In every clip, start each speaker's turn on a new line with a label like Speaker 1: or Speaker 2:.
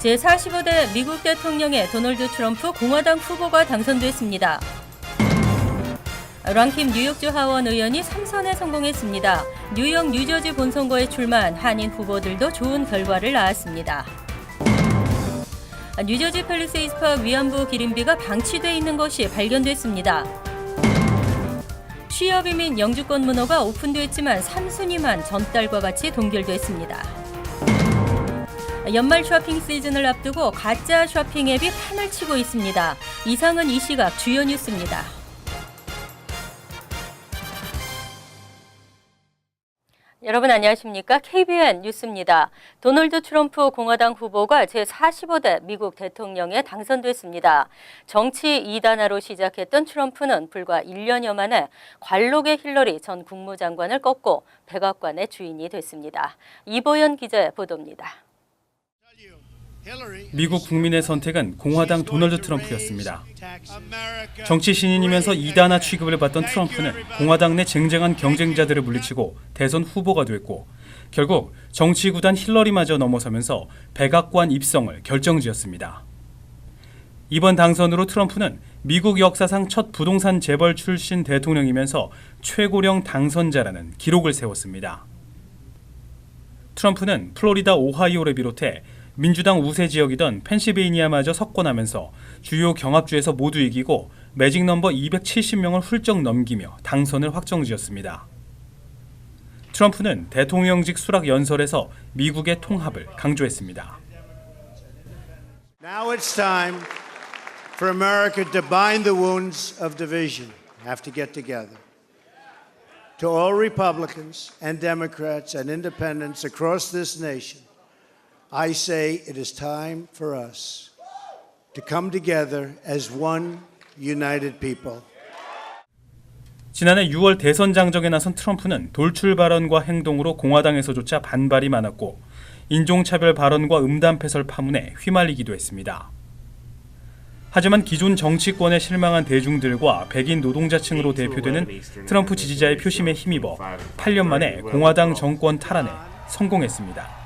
Speaker 1: 제45대 미국 대통령의 도널드 트럼프 공화당 후보가 당선됐습니다. 랑킴 뉴욕주 하원 의원이 3선에 성공했습니다. 뉴욕, 뉴저지 본선거에 출마한 한인 후보들도 좋은 결과를 낳았습니다. 뉴저지 팰리세이드 파크 위안부 기림비가 방치돼 있는 것이 발견됐습니다. 취업 이민 영주권 문호가 오픈됐지만 3순위만 전달과 같이 동결됐습니다. 연말 쇼핑 시즌을 앞두고 가짜 쇼핑 앱이 판을 치고 있습니다. 이상은 이 시각 주요 뉴스입니다. 여러분 안녕하십니까? KBN 뉴스입니다. 도널드 트럼프 공화당 후보가 제45대 미국 대통령에 당선됐습니다. 정치 이단화로 시작했던 트럼프는 불과 1년여 만에 관록의 힐러리 전 국무장관을 꺾고 백악관의 주인이 됐습니다. 이보연 기자의 보도입니다.
Speaker 2: 미국 국민의 선택은 공화당 도널드 트럼프였습니다. 정치 신인이면서 이단화 취급을 받던 트럼프는 공화당 내 쟁쟁한 경쟁자들을 물리치고 대선 후보가 됐고 결국 정치 구단 힐러리마저 넘어서면서 백악관 입성을 결정지었습니다. 이번 당선으로 트럼프는 미국 역사상 첫 부동산 재벌 출신 대통령이면서 최고령 당선자라는 기록을 세웠습니다. 트럼프는 플로리다, 오하이오를 비롯해 민주당 우세 지역이던 펜실베이니아마저 석권하면서 주요 경합주에서 모두 이기고 매직 넘버 270명을 훌쩍 넘기며 당선을 확정지었습니다. 트럼프는 대통령직 수락 연설에서 미국의 통합을 강조했습니다.
Speaker 3: Now it's time for America to bind the wounds of division. Have to get together. To all Republicans and Democrats and independents across this nation, I say it is time for us to come together as one united people.
Speaker 2: 지난해 6월 대선 장정에 나선 트럼프는 돌출 발언과 행동으로 공화당에서조차 반발이 많았고 인종차별 발언과 음담패설 파문에 휘말리기도 했습니다. 하지만 기존 정치권에 실망한 대중들과 백인 노동자층으로 대표되는 트럼프 지지자의 표심에 힘입어 8년 만에 공화당 정권 탈환에 성공했습니다.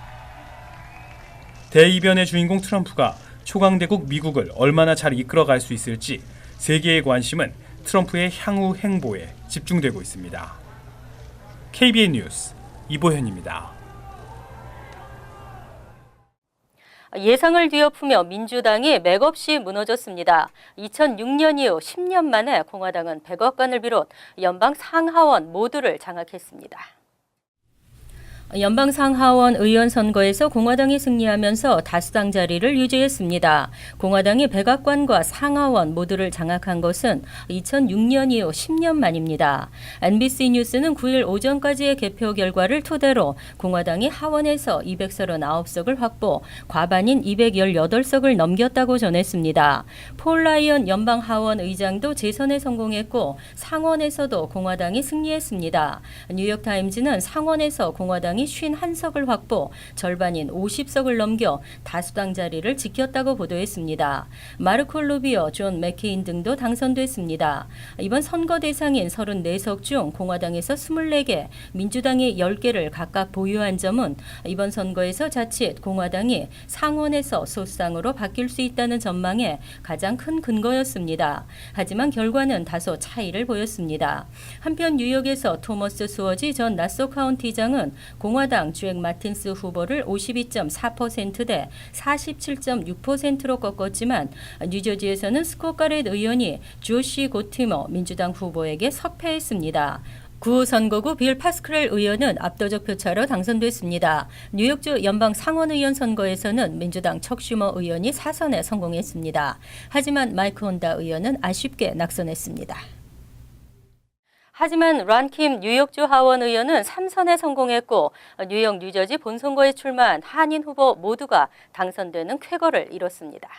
Speaker 2: 대이변의 주인공 트럼프가 초강대국 미국을 얼마나 잘 이끌어갈 수 있을지 세계의 관심은 트럼프의 향후 행보에 집중되고 있습니다. KBN 뉴스 이보현입니다.
Speaker 1: 예상을 뒤엎으며 민주당이 맥없이 무너졌습니다. 2006년 이후 10년 만에 공화당은 백악관을 비롯 연방 상하원 모두를 장악했습니다. 연방 상하원 의원 선거에서 공화당이 승리하면서 다수당 자리를 유지했습니다. 공화당이 백악관과 상하원 모두를 장악한 것은 2006년 이후 10년 만입니다. NBC 뉴스는 9일 오전까지의 개표 결과를 토대로 공화당이 하원에서 239석을 확보, 과반인 218석을 넘겼다고 전했습니다. 폴 라이언 연방 하원 의장도 재선에 성공했고 상원에서도 공화당이 승리했습니다. 뉴욕타임즈는 상원에서 공화당이 51석을 확보, 절반인 50석을 넘겨 다수당 자리를 지켰다고 보도했습니다. 마르코 루비오, 존 맥케인 등도 당선됐습니다. 이번 선거 대상인 34석 중 공화당에서 24개, 민주당이 10개를 각각 보유한 점은 이번 선거에서 자칫 공화당이 상원에서 소수당으로 바뀔 수 있다는 전망에 가장 큰 근거였습니다. 하지만 결과는 다소 차이를 보였습니다. 한편 뉴욕에서 토머스 수어지 전 나소 카운티장은 공화당 주액 마틴스 후보를 52.4%대 47.6%로 꺾었지만 뉴저지에서는 스콧 가렛 의원이 조시 고티머 민주당 후보에게 석패했습니다. 구 선거구 빌 파스크렐 의원은 압도적 표차로 당선됐습니다. 뉴욕주 연방 상원의원 선거에서는 민주당 척 슈머 의원이 4선에 성공했습니다. 하지만 마이크 혼다 의원은 아쉽게 낙선했습니다. 하지만 랑킴 뉴욕주 하원 의원은 3선에 성공했고 뉴욕, 뉴저지 본선거에 출마한 한인 후보 모두가 당선되는 쾌거를 이뤘습니다.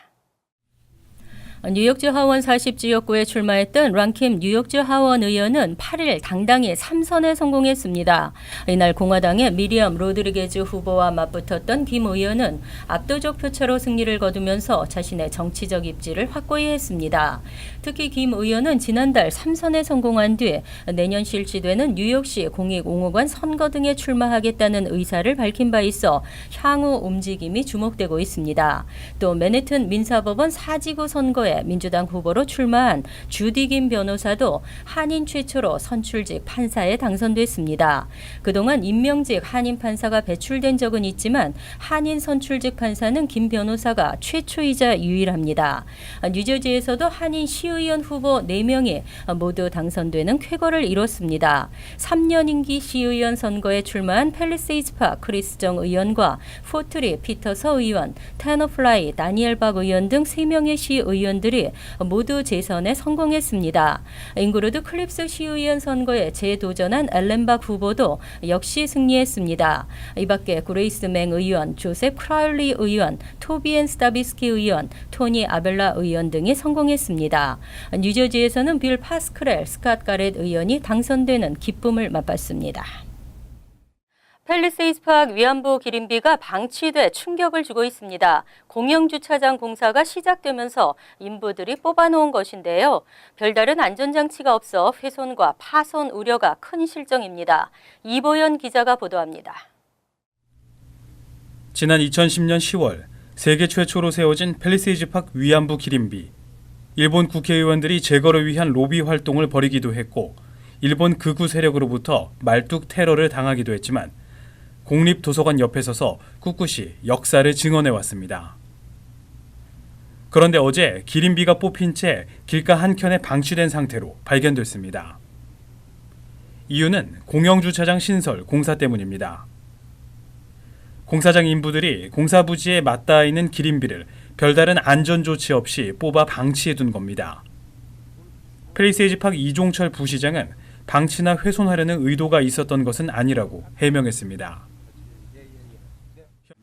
Speaker 1: 뉴욕주 하원 40지역구에 출마했던 랑킴 뉴욕주 하원 의원은 8일 당당히 3선에 성공했습니다. 이날 공화당의 미리엄 로드리게즈 후보와 맞붙었던 김 의원은 압도적 표차로 승리를 거두면서 자신의 정치적 입지를 확고히 했습니다. 특히 김 의원은 지난달 3선에 성공한 뒤 내년 실시되는 뉴욕시 공익5호관 선거 등에 출마하겠다는 의사를 밝힌 바 있어 향후 움직임이 주목되고 있습니다. 또 맨해튼 민사법원 4지구 선거에 민주당 후보로 출마한 주디 김 변호사도 한인 최초로 선출직 판사에 당선됐습니다. 그동안 임명직 한인 판사가 배출된 적은 있지만 한인 선출직 판사는 김 변호사가 최초이자 유일합니다. 뉴저지에서도 한인 시의원 후보 4명이 모두 당선되는 쾌거를 이뤘습니다. 3년 임기 시의원 선거에 출마한 팰리세이즈 파크 크리스 정 의원과 포트리 피터서 의원, 테너플라이 다니엘 박 의원 등 3명의 시의원들이 모두 재선에 성공했습니다. 잉그루드 클립스 시의원 선거에 재도전한 앨런 박 후보도 역시 승리했습니다. 이 밖에 그레이스 맹 의원, 조셉 크라울리 의원, 토비엔 스타비스키 의원, 토니 아벨라 의원 등이 성공했습니다. 뉴저지에서는 빌 파스크렐, 스캇 가렛 의원이 당선되는 기쁨을 맛봤습니다. 팰리세이즈 파크 위안부 기린비가 방치돼 충격을 주고 있습니다. 공영주차장 공사가 시작되면서 인부들이 뽑아놓은 것인데요. 별다른 안전장치가 없어 훼손과 파손 우려가 큰 실정입니다. 이보연 기자가 보도합니다.
Speaker 2: 지난 2010년 10월 세계 최초로 세워진 팰리세이즈 파크 위안부 기린비. 일본 국회의원들이 제거를 위한 로비 활동을 벌이기도 했고 일본 극우 세력으로부터 말뚝 테러를 당하기도 했지만 공립도서관 옆에 서서 꿋꿋이 역사를 증언해왔습니다. 그런데 어제 기린비가 뽑힌 채 길가 한켠에 방치된 상태로 발견됐습니다. 이유는 공영주차장 신설 공사 때문입니다. 공사장 인부들이 공사 부지에 맞닿아 있는 기린비를 별다른 안전조치 없이 뽑아 방치해둔 겁니다. 팰리세이즈 파크 이종철 부시장은 방치나 훼손하려는 의도가 있었던 것은 아니라고 해명했습니다.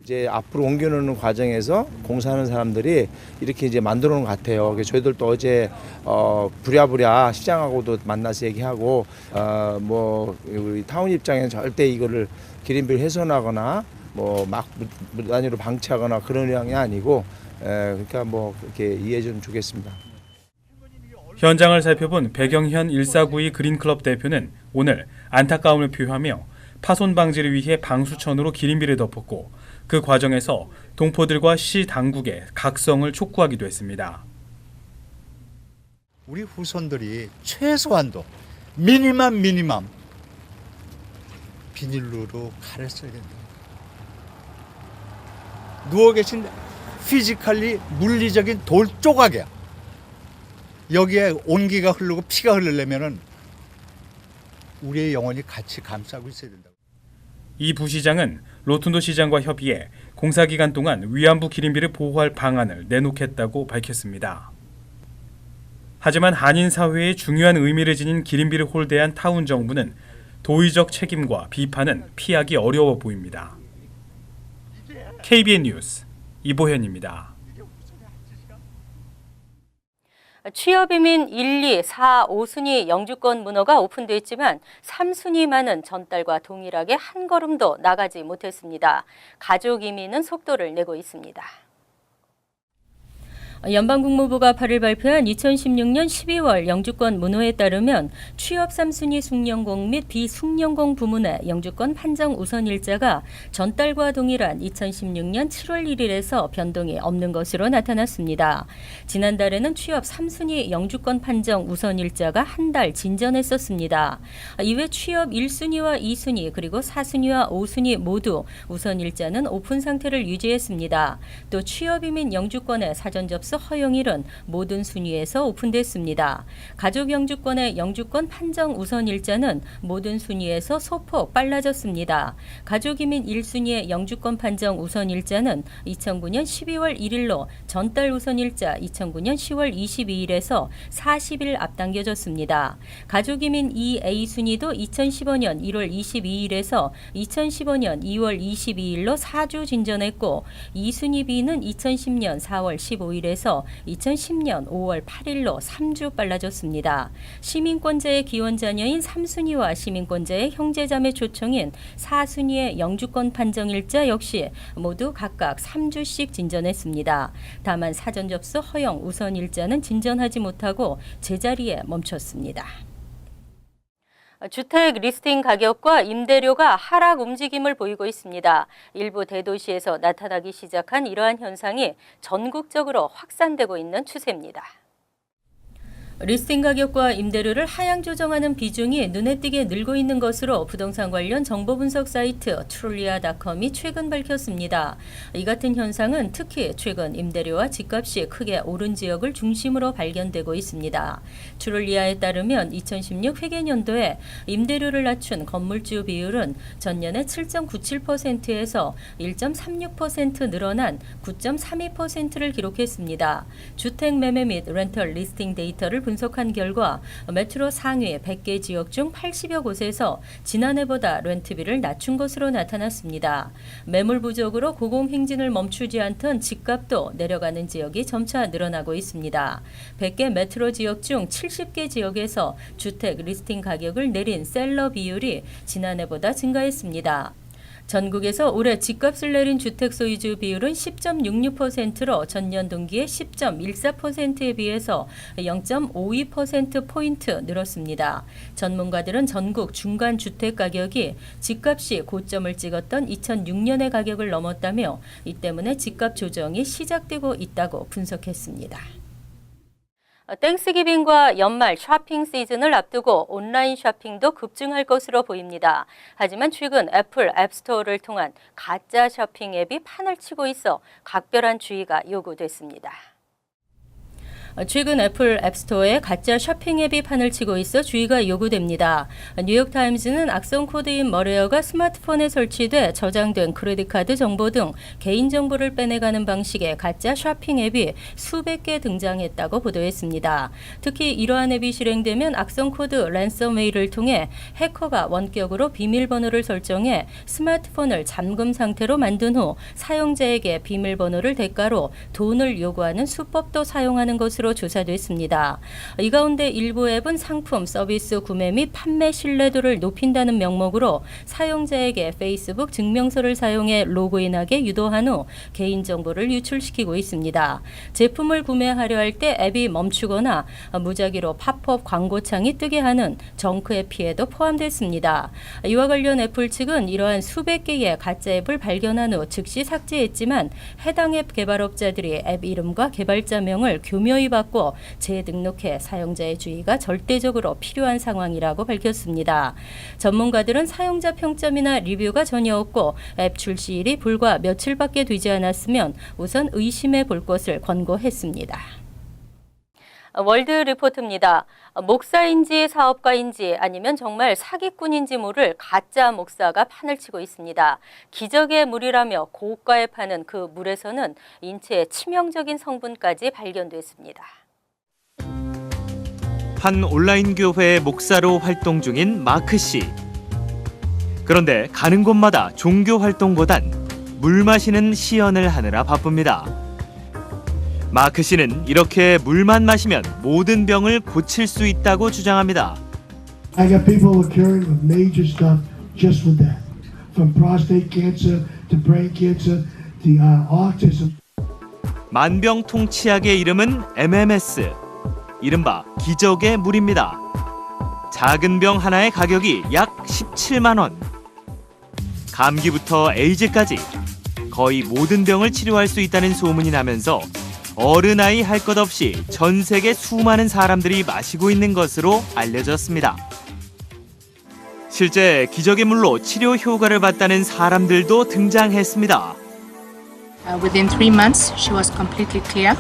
Speaker 4: 이제 앞으로 옮겨놓는 과정에서 공사하는 사람들이 이렇게 이제 만들어 놓은 것 같아요. 그래서 저희들도 어제 부랴부랴 시장하고도 만나서 얘기하고 뭐 우리 타운 입장에는 절대 이거를 기린비를 훼손하거나 뭐 막 무단위로 방치하거나 그런 의향이 아니고 그러니까 뭐 이렇게 이해해 좀 주겠습니다.
Speaker 2: 현장을 살펴본 백영현 1492 그린클럽 대표는 오늘 안타까움을 표하며 파손 방지를 위해 방수천으로 기린비를 덮었고 그 과정에서 동포들과 시 당국의 각성을 촉구하기도 했습니다.
Speaker 5: 우리 후손들이 최소한도 미니멈 비닐로로 칼을 써야 된다. 누워 계신 피지컬리 물리적인 돌 조각이야. 여기에 온기가 흐르고 피가 흐르려면은 우리의 영혼이 같이 감싸고 있어야 된다고.
Speaker 2: 이 부시장은 로툰도 시장과 협의해 공사 기간 동안 위안부 기린비를 보호할 방안을 내놓겠다고 밝혔습니다. 하지만 한인 사회에 중요한 의미를 지닌 기린비를 홀대한 타운 정부는 도의적 책임과 비판은 피하기 어려워 보입니다. KBN 뉴스 이보현입니다.
Speaker 1: 취업 이민 1, 2, 4, 5순위 영주권 문호가 오픈됐지만 3순위만은 전달과 동일하게 한 걸음도 나가지 못했습니다. 가족 이민은 속도를 내고 있습니다. 연방국무부가 8일 발표한 2016년 12월 영주권 문호에 따르면 취업 3순위 숙련공 및 비숙련공 부문의 영주권 판정 우선 일자가 전달과 동일한 2016년 7월 1일에서 변동이 없는 것으로 나타났습니다. 지난달에는 취업 3순위 영주권 판정 우선 일자가 한 달 진전했었습니다. 이외 취업 1순위와 2순위 그리고 4순위와 5순위 모두 우선 일자는 오픈 상태를 유지했습니다. 또 취업 이민 영주권의 사전 접수 허용일은 모든 순위에서 오픈됐습니다. 가족 영주권의 영주권 판정 우선 일자는 모든 순위에서 소폭 빨라졌습니다. 가족 이민 1순위의 영주권 판정 우선 일자는 2009년 12월 1일로 전달 우선 일자 2009년 10월 22일에서 40일 앞당겨졌습니다. 가족 이민 2A 순위도 2015년 1월 22일에서 2015년 2월 22일로 4주 진전했고 2순위 B는 2010년 4월 15일에서 비해서 2010년 5월 8일로 3주 빨라졌습니다. 시민권자의 기원자녀인 3순위와 시민권자의 형제자매 초청인 4순위의 영주권 판정일자 역시 모두 각각 3주씩 진전했습니다. 다만 사전 접수 허용 우선 일자는 진전하지 못하고 제자리에 멈췄습니다. 주택 리스팅 가격과 임대료가 하락 움직임을 보이고 있습니다. 일부 대도시에서 나타나기 시작한 이러한 현상이 전국적으로 확산되고 있는 추세입니다. 리스팅 가격과 임대료를 하향 조정하는 비중이 눈에 띄게 늘고 있는 것으로 부동산 관련 정보 분석 사이트 트롤리아.com이 최근 밝혔습니다. 이 같은 현상은 특히 최근 임대료와 집값이 크게 오른 지역을 중심으로 발견되고 있습니다. 트롤리아에 따르면 2016 회계년도에 임대료를 낮춘 건물주 비율은 전년의 7.97%에서 1.36% 늘어난 9.32%를 기록했습니다. 주택 매매 및 렌털 리스팅 데이터를 분석한 결과 메트로 상위 100개 지역 중 80여 곳에서 지난해보다 렌트비를 낮춘 것으로 나타났습니다. 매물 부족으로 고공행진을 멈추지 않던 집값도 내려가는 지역이 점차 늘어나고 있습니다. 100개 메트로 지역 중 70개 지역에서 주택 리스팅 가격을 내린 셀러 비율이 지난해보다 증가했습니다. 전국에서 올해 집값을 내린 주택 소유주 비율은 10.66%로 전년 동기의 10.14%에 비해서 0.52%포인트 늘었습니다. 전문가들은 전국 중간 주택 가격이 집값이 고점을 찍었던 2006년의 가격을 넘었다며 이 때문에 집값 조정이 시작되고 있다고 분석했습니다. 땡스기빙과 연말 쇼핑 시즌을 앞두고 온라인 쇼핑도 급증할 것으로 보입니다. 하지만 최근 애플 앱스토어를 통한 가짜 쇼핑 앱이 판을 치고 있어 각별한 주의가 요구됐습니다. 최근 애플 앱스토어에 가짜 쇼핑 앱이 판을 치고 있어 주의가 요구됩니다. 뉴욕타임즈는 악성 코드인 머레어가 스마트폰에 설치돼 저장된 크레딧카드 정보 등 개인정보를 빼내가는 방식의 가짜 쇼핑 앱이 수백 개 등장했다고 보도했습니다. 특히 이러한 앱이 실행되면 악성 코드 랜섬웨이를 통해 해커가 원격으로 비밀번호를 설정해 스마트폰을 잠금 상태로 만든 후 사용자에게 비밀번호를 대가로 돈을 요구하는 수법도 사용하는 것으로 조사됐습니다. 이 가운데 일부 앱은 상품, 서비스 구매 및 판매 신뢰도를 높인다는 명목으로 사용자에게 페이스북 증명서를 사용해 로그인하게 유도한 후 개인정보를 유출시키고 있습니다. 제품을 구매하려 할 때 앱이 멈추거나 무작위로 팝업 광고창이 뜨게 하는 정크의 피해도 포함됐습니다. 이와 관련 애플 측은 이러한 수백 개의 가짜 앱을 발견한 후 즉시 삭제했지만 해당 앱 개발업자들이 앱 이름과 개발자명을 교묘히 바꿔 재등록해 사용자의 주의가 절대적으로 필요한 상황이라고 밝혔습니다. 전문가들은 사용자 평점이나 리뷰가 전혀 없고 앱 출시일이 불과 며칠밖에 되지 않았으면 우선 의심해 볼 것을 권고했습니다. 월드 리포트입니다. 목사인지 사업가인지 아니면 정말 사기꾼인지 모를 가짜 목사가 판을 치고 있습니다. 기적의 물이라며 고가에 파는 그 물에서는 인체에 치명적인 성분까지 발견됐습니다.
Speaker 6: 한 온라인 교회의 목사로 활동 중인 마크 씨. 그런데 가는 곳마다 종교 활동보단 물 마시는 시연을 하느라 바쁩니다. 마크 씨는 이렇게 물만 마시면 모든 병을 고칠 수 있다고 주장합니다.
Speaker 7: I got people who are curing with major stuff just with that. From prostate cancer to brain cancer to autism.
Speaker 6: 만병통치약의 이름은 MMS. 이른바 기적의 물입니다. 작은 병 하나의 가격이 약 17만 원. 감기부터 에이즈까지 거의 모든 병을 치료할 수 있다는 소문이 나면서 어른아이 할 것 없이 전 세계 수많은 사람들이 마시고 있는 것으로 알려졌습니다. 실제 기적의 물로 치료 효과를 봤다는 사람들도 등장했습니다.
Speaker 8: Within 3 months, she was completely clear.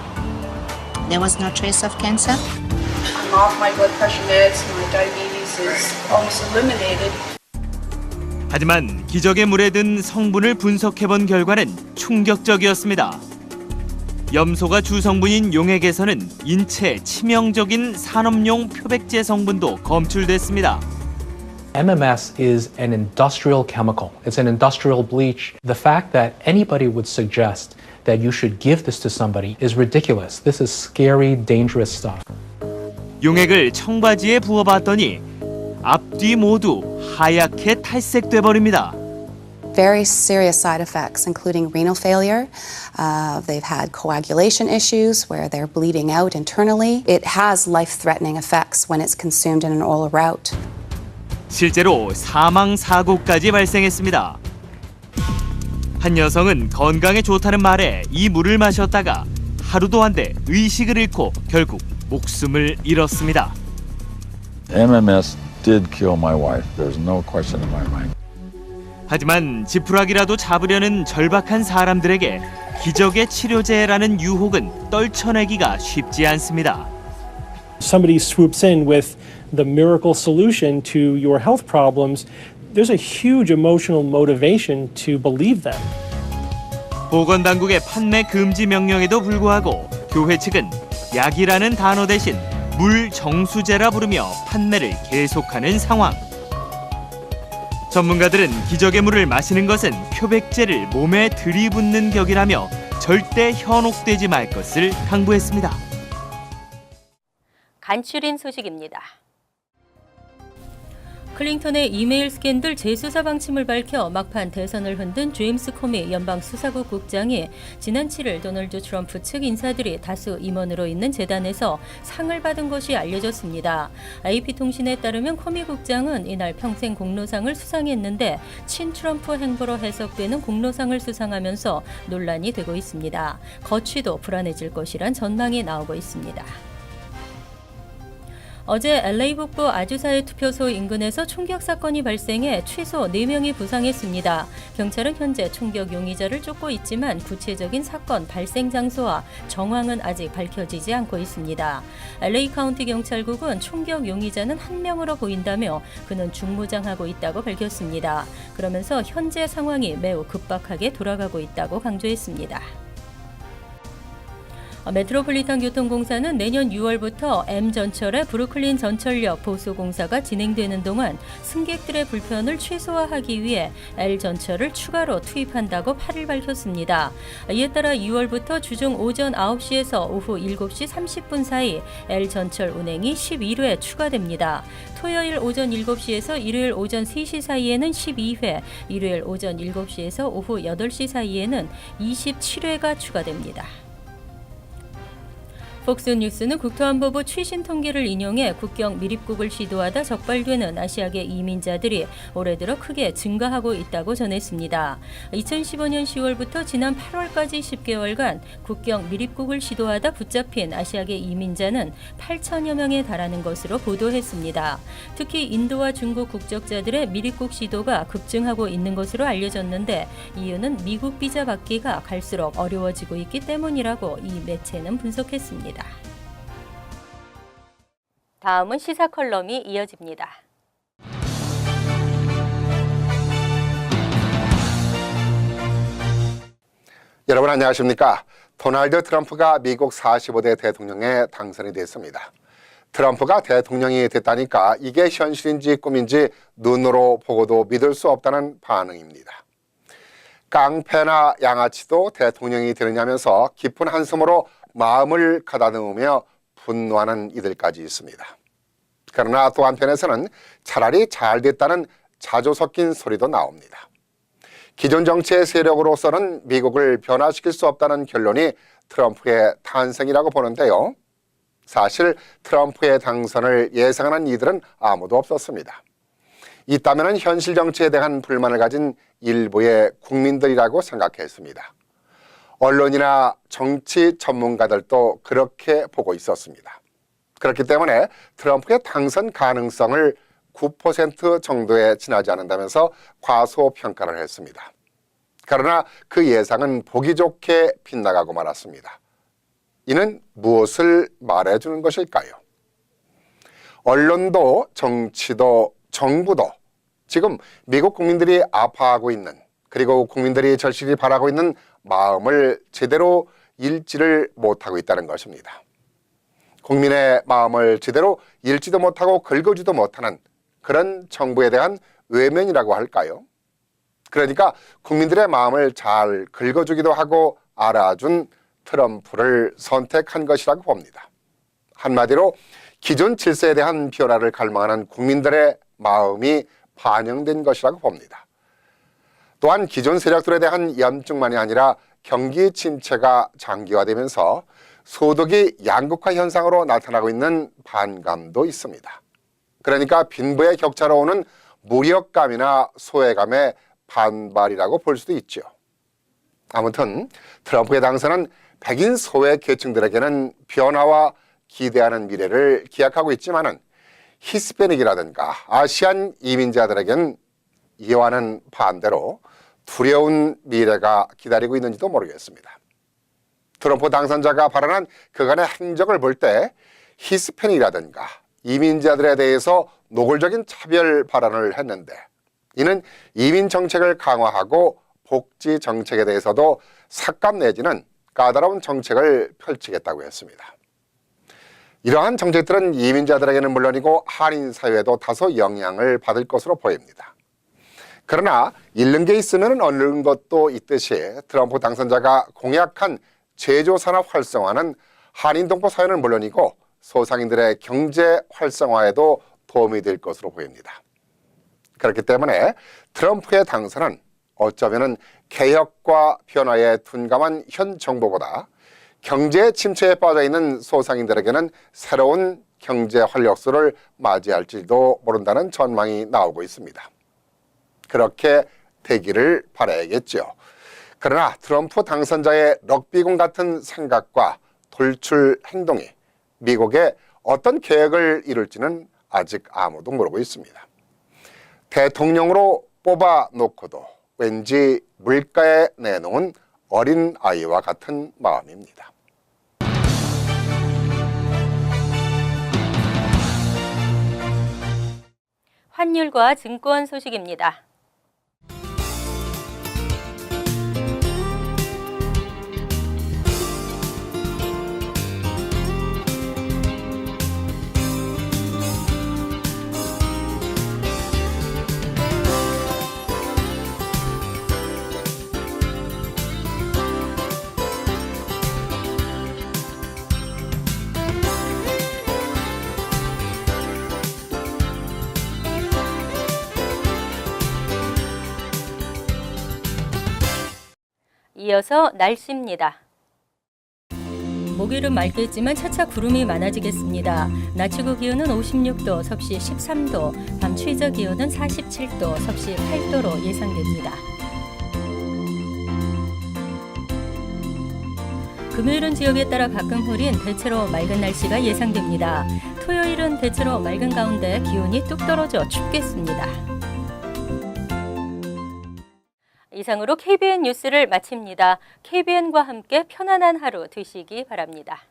Speaker 8: There was no trace of cancer.
Speaker 9: I'm off my blood pressure meds. My diabetes is almost eliminated.
Speaker 6: 하지만 기적의 물에 든 성분을 분석해본 결과는 충격적이었습니다. 염소가 주성분인 용액에서는 인체에 치명적인 산업용 표백제 성분도 검출됐습니다.
Speaker 10: MMS is an industrial chemical. It's an industrial bleach. The fact that anybody would suggest that you should give this to somebody is ridiculous. This is scary, dangerous stuff.
Speaker 6: 용액을 청바지에 부어봤더니 앞뒤 모두 하얗게 탈색돼 버립니다.
Speaker 11: Very serious side effects, including renal failure. They've had coagulation issues where they're bleeding out internally. It has life-threatening effects when it's consumed in an oral route.
Speaker 6: 실제로 사망 사고까지 발생했습니다. 한 여성은 건강에 좋다는 말에 이 물을 마셨다가 하루도 안 돼 의식을 잃고 결국 목숨을 잃었습니다.
Speaker 12: MMS did kill my wife. There's no question in my mind.
Speaker 6: 하지만 지푸라기라도 잡으려는 절박한 사람들에게 기적의 치료제라는 유혹은 떨쳐내기가 쉽지 않습니다.
Speaker 13: Somebody swoops in with the miracle solution to your health problems, there's a huge emotional motivation to believe them.
Speaker 6: 보건당국의 판매 금지 명령에도 불구하고 교회 측은 약이라는 단어 대신 물 정수제라 부르며 판매를 계속하는 상황. 전문가들은 기적의 물을 마시는 것은 표백제를 몸에 들이붓는 격이라며 절대 현혹되지 말 것을 당부했습니다.
Speaker 1: 간추린 소식입니다. 클링턴의 이메일 스캔들 재수사 방침을 밝혀 막판 대선을 흔든 제임스 코미 연방수사국 국장이 지난 7일 도널드 트럼프 측 인사들이 다수 임원으로 있는 재단에서 상을 받은 것이 알려졌습니다. AP통신에 따르면 코미 국장은 이날 평생 공로상을 수상했는데 친트럼프 행보로 해석되는 공로상을 수상하면서 논란이 되고 있습니다. 거취도 불안해질 것이란 전망이 나오고 있습니다. 어제 LA 북부 아주사의 투표소 인근에서 총격 사건이 발생해 최소 4명이 부상했습니다. 경찰은 현재 총격 용의자를 쫓고 있지만 구체적인 사건 발생 장소와 정황은 아직 밝혀지지 않고 있습니다. LA 카운티 경찰국은 총격 용의자는 1명으로 보인다며 그는 중무장하고 있다고 밝혔습니다. 그러면서 현재 상황이 매우 급박하게 돌아가고 있다고 강조했습니다. 메트로폴리탄 교통공사는 내년 6월부터 M 전철의 브루클린 전철역 보수 공사가 진행되는 동안 승객들의 불편을 최소화하기 위해 L 전철을 추가로 투입한다고 8일 밝혔습니다. 이에 따라 6월부터 주중 오전 9시에서 오후 7시 30분 사이 L 전철 운행이 11회 추가됩니다. 토요일 오전 7시에서 일요일 오전 3시 사이에는 12회, 일요일 오전 7시에서 오후 8시 사이에는 27회가 추가됩니다. 폭스뉴스는 국토안보부 최신 통계를 인용해 국경 미립국을 시도하다 적발되는 아시아계 이민자들이 올해 들어 크게 증가하고 있다고 전했습니다. 2015년 10월부터 지난 8월까지 10개월간 국경 미립국을 시도하다 붙잡힌 아시아계 이민자는 8천여 명에 달하는 것으로 보도했습니다. 특히 인도와 중국 국적자들의 미립국 시도가 급증하고 있는 것으로 알려졌는데 이유는 미국 비자 받기가 갈수록 어려워지고 있기 때문이라고 이 매체는 분석했습니다. 다음은 시사 컬럼이 이어집니다.
Speaker 14: 여러분 안녕하십니까? 도널드 트럼프가 미국 45대 대통령에 당선이 됐습니다. 트럼프가 대통령이 됐다니까 이게 현실인지 꿈인지 눈으로 보고도 믿을 수 없다는 반응입니다. 깡패나 양아치도 대통령이 되느냐면서 깊은 한숨으로 마음을 가다듬으며 분노하는 이들까지 있습니다. 그러나 또 한편에서는 차라리 잘 됐다는 자조 섞인 소리도 나옵니다. 기존 정치의 세력으로서는 미국을 변화시킬 수 없다는 결론이 트럼프의 탄생이라고 보는데요. 사실 트럼프의 당선을 예상하는 이들은 아무도 없었습니다. 있다면 현실 정치에 대한 불만을 가진 일부의 국민들이라고 생각했습니다. 언론이나 정치 전문가들도 그렇게 보고 있었습니다. 그렇기 때문에 트럼프의 당선 가능성을 9% 정도에 지나지 않는다면서 과소평가를 했습니다. 그러나 그 예상은 보기 좋게 빗나가고 말았습니다. 이는 무엇을 말해주는 것일까요? 언론도 정치도 정부도 지금 미국 국민들이 아파하고 있는, 그리고 국민들이 절실히 바라고 있는 마음을 제대로 읽지를 못하고 있다는 것입니다. 국민의 마음을 제대로 읽지도 못하고 긁어주도 못하는 그런 정부에 대한 외면이라고 할까요? 그러니까 국민들의 마음을 잘 긁어주기도 하고 알아준 트럼프를 선택한 것이라고 봅니다. 한마디로 기존 질서에 대한 변화를 갈망하는 국민들의 마음이 반영된 것이라고 봅니다. 또한 기존 세력들에 대한 염증만이 아니라 경기 침체가 장기화되면서 소득이 양극화 현상으로 나타나고 있는 반감도 있습니다. 그러니까 빈부의 격차로 오는 무력감이나 소외감의 반발이라고 볼 수도 있죠. 아무튼 트럼프의 당선은 백인 소외 계층들에게는 변화와 기대하는 미래를 기약하고 있지만은 히스패닉이라든가 아시안 이민자들에겐 이와는 반대로 두려운 미래가 기다리고 있는지도 모르겠습니다. 트럼프 당선자가 발언한 그간의 행적을 볼 때 히스패닉이라든가 이민자들에 대해서 노골적인 차별 발언을 했는데 이는 이민 정책을 강화하고 복지 정책에 대해서도 삭감 내지는 까다로운 정책을 펼치겠다고 했습니다. 이러한 정책들은 이민자들에게는 물론이고 한인 사회에도 다소 영향을 받을 것으로 보입니다. 그러나 잃는 게 있으면 얻는 것도 있듯이 트럼프 당선자가 공약한 제조산업 활성화는 한인 동포 사회는 물론이고 소상인들의 경제 활성화에도 도움이 될 것으로 보입니다. 그렇기 때문에 트럼프의 당선은 어쩌면 개혁과 변화에 둔감한 현 정부보다 경제 침체에 빠져있는 소상인들에게는 새로운 경제 활력소를 맞이할지도 모른다는 전망이 나오고 있습니다. 그렇게 되기를 바라야겠죠. 그러나 트럼프 당선자의 럭비공 같은 생각과 돌출 행동이 미국에 어떤 계획을 이룰지는 아직 아무도 모르고 있습니다. 대통령으로 뽑아놓고도 왠지 물가에 내놓은 어린 아이와 같은 마음입니다.
Speaker 1: 환율과 증권 소식입니다. 이어서 날씨입니다. 목요일은 맑겠지만 차차 구름이 많아지겠습니다. 낮 최고 기온은 56도, 섭씨 13도, 밤 최저 기온은 47도, 섭씨 8도로 예상됩니다. 금요일은 지역에 따라 가끔 흐린 대체로 맑은 날씨가 예상됩니다. 토요일은 대체로 맑은 가운데 기온이 뚝 떨어져 춥겠습니다. 이상으로 KBN 뉴스를 마칩니다. KBN과 함께 편안한 하루 되시기 바랍니다.